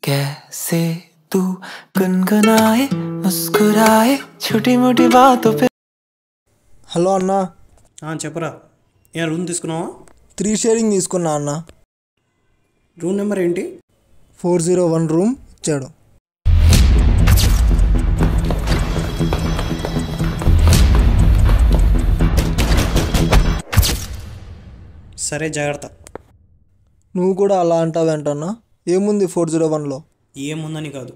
कैसे तू गुनगुनाए मुस्कुराए छोटी मोटी बातों पे। హలో అన్న, చెప్పరా. ఏ రూమ్ తీసుకున్నావా? 3 షేరింగ్ తీసుకున్నా అన్న. రూమ్ నెంబర్ ఏంటి? 401 రూమ్ ఇచ్చాడు. సరే, జాగ్రత్త. నువ్వు కూడా అలా అంటావేంటన్నా? ఏముంది 401లో? ఏముందని కాదు,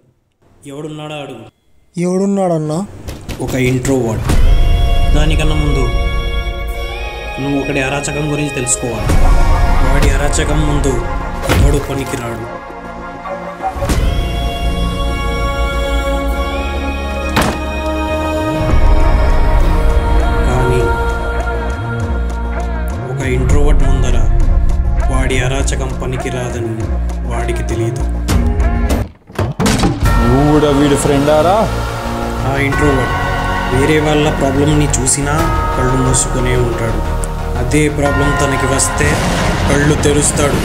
ఎవడున్నాడా అడుగు. ఎవడున్నాడన్నా? ఒక ఇంట్రోవర్ట్. దానికన్నా ముందు నువ్వు ఒకటి అరాచకం గురించి తెలుసుకోవాలి. వాడి అరాచకం ముందు ఎవడు పనికిరాడు. కానీ ఒక ఇంట్రోవర్ట్ ముందర వాడి అరాచకం పనికిరాదని వాడికి తెలియదు. నువ్వు కూడా వీడి ఫ్రెండారా? ఆ ఇంట్రోవర్ట్ వేరే వాళ్ళ ప్రాబ్లంని చూసినా కళ్ళు మూసుకునే ఉంటాడు. అదే ప్రాబ్లం తనకి వస్తే కళ్ళు తెరుస్తాడు.